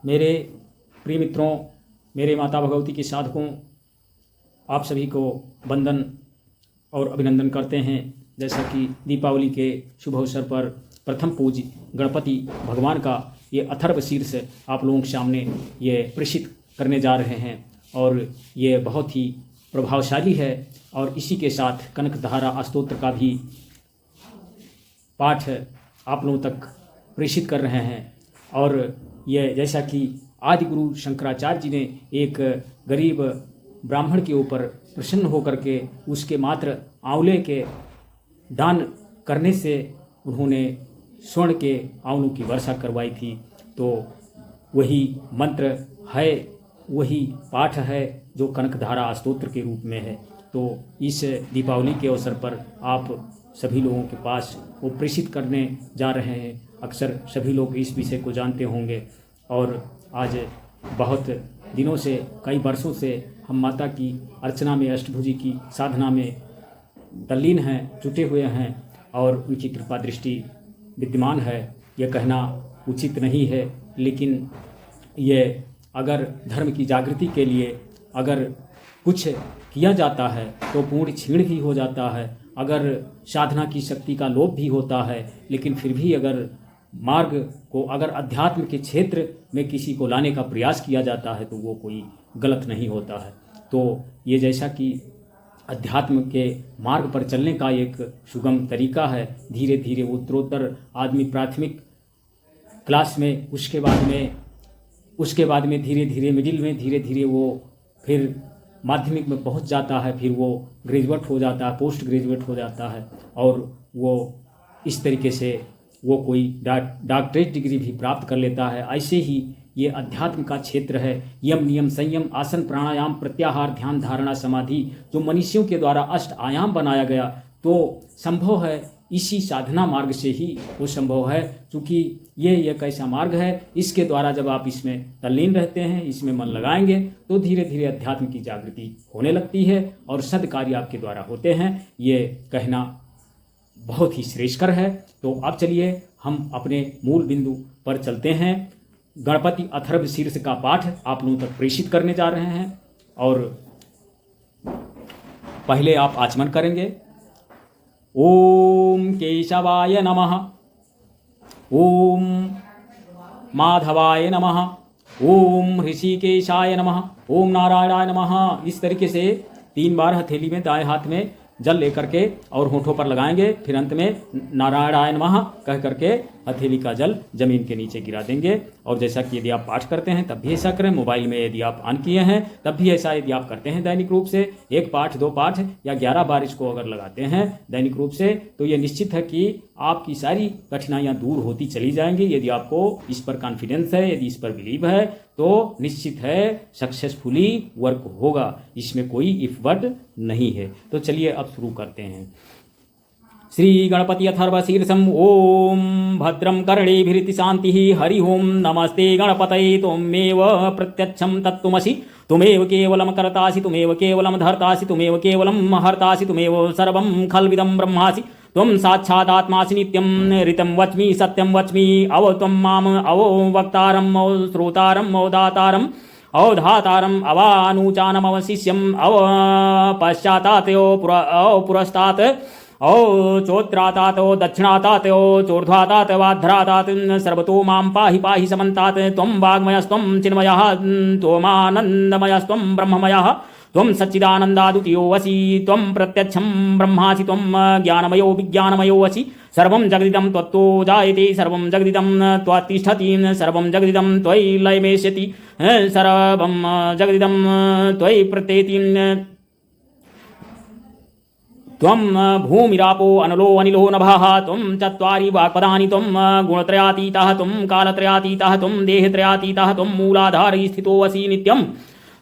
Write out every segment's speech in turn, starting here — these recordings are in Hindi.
मेरे प्रिय मित्रों, मेरे माता भगवती के साधकों, आप सभी को वंदन और अभिनंदन करते हैं। जैसा कि दीपावली के शुभ अवसर पर प्रथम पूज्य गणपति भगवान का ये अथर्व शीर्ष आप लोगों के सामने ये प्रेषित करने जा रहे हैं और ये बहुत ही प्रभावशाली है। और इसी के साथ कनकधारा स्तोत्र का भी पाठ आप लोगों तक प्रेषित कर रहे हैं। और ये जैसा कि आदि गुरु शंकराचार्य जी ने एक गरीब ब्राह्मण के ऊपर प्रसन्न होकर के उसके मात्र आंवले के दान करने से उन्होंने स्वर्ण के आंवलों की वर्षा करवाई थी, तो वही मंत्र है, वही पाठ है जो कनकधारा स्तोत्र के रूप में है। तो इस दीपावली के अवसर पर आप सभी लोगों के पास वो प्रेषित करने जा रहे हैं। अक्सर सभी लोग इस विषय को जानते होंगे और आज बहुत दिनों से, कई वर्षों से हम माता की अर्चना में, अष्टभुजी की साधना में तल्लीन हैं, जुटे हुए हैं और उनकी कृपा दृष्टि विद्यमान है। यह कहना उचित नहीं है, लेकिन ये अगर धर्म की जागृति के लिए अगर कुछ किया जाता है तो पूर्ण क्षीण भी हो जाता है। अगर साधना की शक्ति का लोप भी होता है, लेकिन फिर भी अगर मार्ग को, अगर अध्यात्म के क्षेत्र में किसी को लाने का प्रयास किया जाता है तो वो कोई गलत नहीं होता है। तो ये जैसा कि अध्यात्म के मार्ग पर चलने का एक सुगम तरीका है, धीरे धीरे उत्तरोत्तर आदमी प्राथमिक क्लास में, उसके बाद में धीरे धीरे मिडिल में, धीरे धीरे वो फिर माध्यमिक में पहुंच जाता है, फिर वो ग्रेजुएट हो जाता है, पोस्ट ग्रेजुएट हो जाता है और वो इस तरीके से वो कोई डॉक्टरेट डिग्री भी प्राप्त कर लेता है। ऐसे ही ये अध्यात्म का क्षेत्र है। यम, नियम, संयम, आसन, प्राणायाम, प्रत्याहार, ध्यान, धारणा, समाधि, जो मनुष्यों के द्वारा 8 आयाम बनाया गया, तो संभव है इसी साधना मार्ग से ही वो संभव है। क्योंकि ये एक ऐसा मार्ग है, इसके द्वारा जब आप इसमें तल्लीन रहते हैं, इसमें मन लगाएंगे, तो धीरे धीरे अध्यात्म की जागृति होने लगती है और सद्कार्य आपके द्वारा होते हैं। ये कहना बहुत ही श्रेष्ठकर है। तो अब चलिए हम अपने मूल बिंदु पर चलते हैं। गणपति अथर्व शीर्ष का पाठ आप लोगों तक प्रेषित करने जा रहे हैं और पहले आप आचमन करेंगे। ओम केशवाय नमः, ओम माधवाय नमः, ओम ऋषिकेशाय नमः, ओम नारायणाय नमः। इस तरीके से 3 बार हथेली में दाएं हाथ में जल लेकर के और होठों पर लगाएंगे। फिर अंत में नारायणाय नमः कह करके हथेली का जल जमीन के नीचे गिरा देंगे। और जैसा कि यदि आप पाठ करते हैं तब भी ऐसा करें, मोबाइल में यदि आप ऑन किए हैं तब भी ऐसा यदि आप करते हैं दैनिक रूप से, 1 पाठ 2 पाठ या 11 बार इसको अगर लगाते हैं दैनिक रूप से, तो ये निश्चित है कि आपकी सारी कठिनाइयाँ दूर होती चली जाएंगी। यदि आपको इस पर कॉन्फिडेंस है, यदि इस पर बिलीव है, तो निश्चित है सक्सेसफुली वर्क होगा। इसमें कोई इफ वर्ड नहीं है। तो चलिए अब शुरू करते हैं। श्री गणपति अथर्व शीर्षम। ओम भद्रम कर्णेभिरिति शांति। हरि ओम नमस्ते गणपतये। त्वमेव प्रत्यक्षं तत्त्वमसि। त्वमेव केवलं कर्तासि, त्वमेव केवलं धर्तासि, त्वमेव केवलं हर्तासि, त्वमेव सर्वं खल्विदं ब्रह्मासि। त्वं साक्षादात्मासि नित्यं ऋतं वच्मि सत्यं वच्मि। अव त्वं माम अवो वक्तारम् अव श्रोतारम् अव दातारम् अव धातारम् अवानुचानमवशिष्यम् अव पश्चातातयो पुरस्तात् औ चोत्रातात औ दक्षिणातात औ चोर्ध्वातात वाध्रातात सर्वतो मां पाहि पाहि समन्तात्। त्वं वाग्मयस्त्वं चिन्मयः त्वमानन्दमयस्त्वं ब्रह्ममयः त्वं सच्चिदानन्दाद्वितीयो असि। त्वं प्रत्यक्षं ब्रह्मासि, त्वं ज्ञानमयो विज्ञानमयो असि। सर्वं जगदिदं त्वत्तो जायते, सर्वं जगदिदं त्वत्तिष्ठति, सर्वं जगदिदं त्वयि लयमेष्यति, सर्वं जगदिदं त्वयि प्रत्येति। त्वं भूमिरापो अनलो अनिलो नभः। त्वं चत्वारि वाक्पदानि। त्वं गुणत्रयातीतः, त्वं कालत्रयातीतः, त्वं देहत्रयातीतः, त्वं मूलाधारे स्थितो असि नित्यं।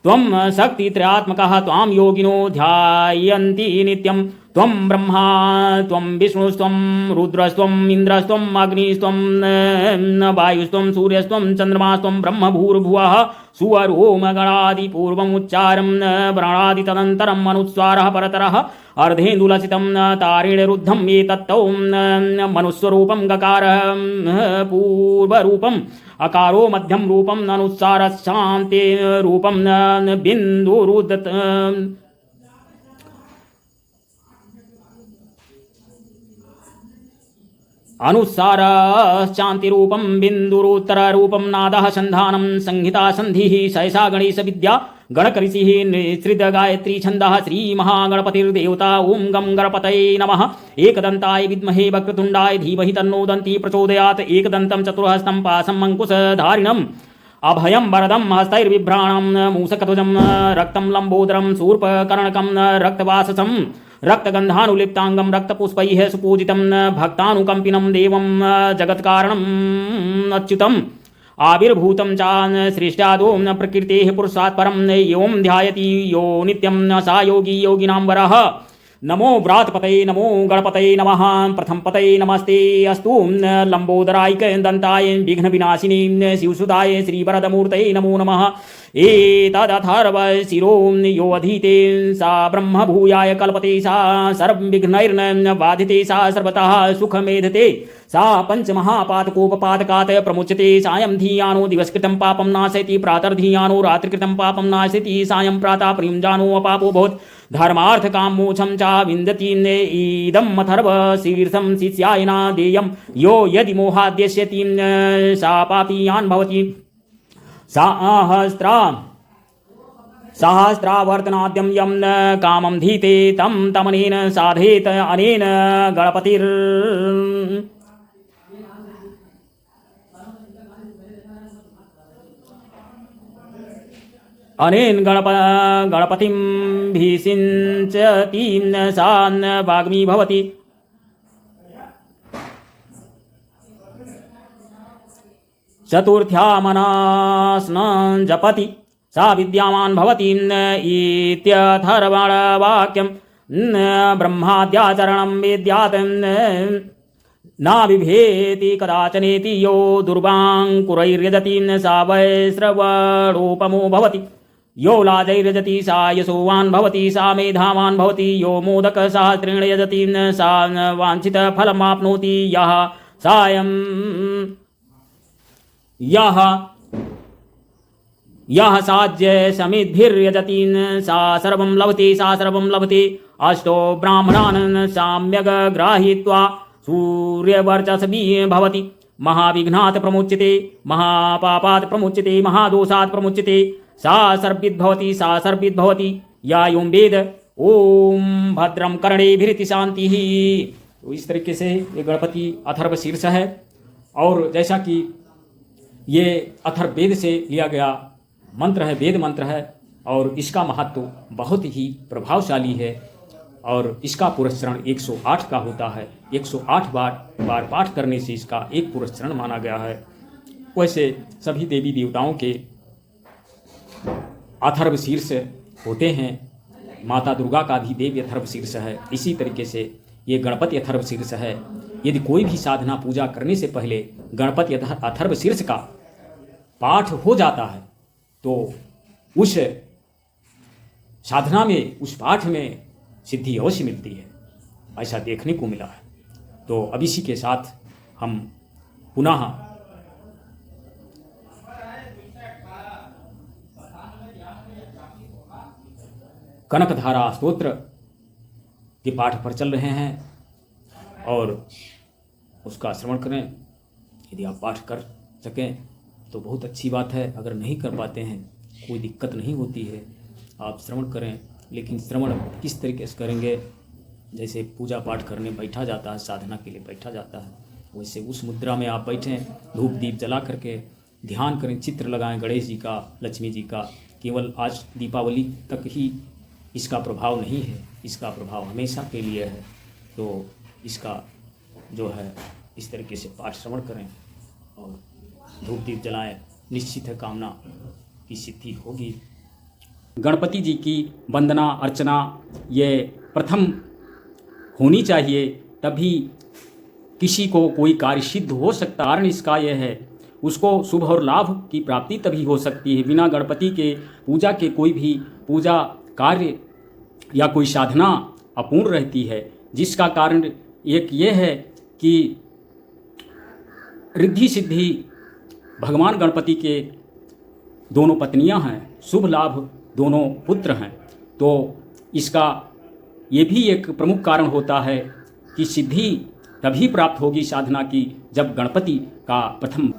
त्वं शक्तित्रयात्मकः, त्वां योगिनो ध्यायन्ति नित्यं। त्वं ब्रह्मा त्वं विष्णुस्त्वं रुद्रस्त्वं इन्द्रस्त्वं अग्निस्त्वं वायुस्त्वं सूर्यस्त्वं चन्द्रमास्त्वं ब्रह्म भूर्भुवः सुवरोम गणादिपूर्वमुच्चारं व्रणादि तदन्तरम् अनुस्वारः परतरः अर्धेन्दुलसितं तारेणरुद्धं एतत्तौ मनुस्वरूपं गकारः पूर्वरूपम् अकारो मध्यम रूपम अनुस्वारशान्ते रूपम बिन्दुरुदत अनुसारश्चान्तिरूपं बिन्दुरुत्तररूपं नादः सन्धानं संहिता सन्धिः सहसा गणेश विद्या गणकऋषिः निःसृत गायत्री छन्दः श्रीमहागणपतिर्देवता ॐ गं गणपतये नमः। एकदन्ताय विद्महे वक्रतुण्डाय धीमहि तन्नो दन्ती प्रचोदयात्। एकदन्तं चतुर्हस्तं पाशं अङ्कुशधारिणम् अभयं वरदं हस्तैर्बिभ्राणं मूषकध्वजं रक्तं लम्बोदरं शूर्पकर्णकं रक्तवाससं रक्तगन्धानुलिप्ताङ्गं रक्तपुष्पैः सुपूजितं भक्तानुकम्पिनं देवं जगत्कारणम् अच्युतम् आविर्भूतं च सृष्टादो प्रकृतेः पुरुषात् परं एवं ध्यायति यो नित्यं सा योगी योगिनां वरः। नमो व्रातपतये नमो गणपतये नमः। प्रथम पतये नमस्ते अस्तु लंबोदरायक दंताय विघ्न विनाशिनी शिवसुताय श्रीवरदमूर्तये नमो नमः। एतदथर्व शिरो यो अधीते सा ब्रह्म भूयाय कल्पते सा सर्वविघ्नैर्न बाधिते सा सर्वतः सुखमेधते सा पंचमहापातकोपपातकात् प्रमुच्यते सायं धीयानो दिवसकृतं पापं नाशयति प्रातर्धीयानो रात्रिकृतं पापं नाशयति सायं प्रातः प्रयुञ्जानो अपापो भवत् धर्मार्थ काम मोक्षं च विन्दति इदम् अथर्व शीर्षं शिष्याय न देयं यो यदि मोहाद्यस्यति सा पापीयान् भवति। सहस्रावर्तनाद्यं यं कामं धीते तं तमनेन साधेत अनेन गणपतिर् अनेन गणपतिं भीषिञ्चति सा वाग्मी भवति। चतुर्थ्यामनास्नं जपति सा विद्यावान् भवति इत्यथर्वणवाक्यं ब्रह्माद्याचरणं विद्यात् न बिभेति कदाचनेति यो दुर्वाङ्कुरैर्यजति सा वैश्रवणोपमो भवति। यो लाजैर्यजति सा यशोवान् भवति सा मेधावान् भवति। यो मोदकसहस्रेण यजति सा वाञ्छितफलमाप्नोति। यः साज्य समिद्भिर्यजति सा सर्वं लभते। अष्टो ब्राह्मणान् सम्यग् गृहीत्वा सूर्यवर्चसवी भवति। महाविघ्नात् प्रमुच्यते महापापात् प्रमुच्यते महादोषात् प्रमुच्यते सा सर्विद् भवति या यों वेद ओम भद्रं कर्णेभिरिति शान्तिः। तो इस तरीके से ये गणपति अथर्व शीर्ष है और जैसा कि ये अथर्व वेद से लिया गया मंत्र है, वेद मंत्र है और इसका महत्व बहुत ही प्रभावशाली है और इसका पुरस्चरण 108 का होता है। 108 बार पाठ करने से इसका एक पुरस्चरण माना गया है। वैसे सभी देवी देवताओं के अथर्व शीर्ष होते हैं। माता दुर्गा का भी देवी अथर्व शीर्ष है। इसी तरीके से ये गणपति अथर्व शीर्ष है। यदि कोई भी साधना पूजा करने से पहले गणपति अथर्व शीर्ष का पाठ हो जाता है तो उस साधना में, उस पाठ में सिद्धि अवश्य मिलती है, ऐसा देखने को मिला है। तो अब इसी के साथ हम पुनः कनकधारा स्तोत्र के पाठ पर चल रहे हैं और उसका श्रवण करें। यदि आप पाठ कर सकें तो बहुत अच्छी बात है। अगर नहीं कर पाते हैं कोई दिक्कत नहीं होती है, आप श्रवण करें। लेकिन श्रवण किस तरीके से करेंगे? जैसे पूजा पाठ करने बैठा जाता है, साधना के लिए बैठा जाता है, वैसे उस मुद्रा में आप बैठें, धूप दीप जला करके ध्यान करें, चित्र लगाएं गणेश जी का, लक्ष्मी जी का। केवल आज दीपावली तक ही इसका प्रभाव नहीं है, इसका प्रभाव हमेशा के लिए है। तो इसका जो है इस तरीके से पाठ श्रवण करें और धूप दीप जलाएं, निश्चित है कामना की सिद्धि होगी। गणपति जी की वंदना अर्चना ये प्रथम होनी चाहिए, तभी किसी को कोई कार्य सिद्ध हो सकता। कारण इसका यह है, उसको शुभ और लाभ की प्राप्ति तभी हो सकती है। बिना गणपति के पूजा के कोई भी पूजा कार्य या कोई साधना अपूर्ण रहती है, जिसका कारण एक ये है कि रिद्धि सिद्धि भगवान गणपति के दोनों पत्नियां हैं, शुभ लाभ दोनों पुत्र हैं। तो इसका ये भी एक प्रमुख कारण होता है कि सिद्धि तभी प्राप्त होगी साधना की, जब गणपति का प्रथम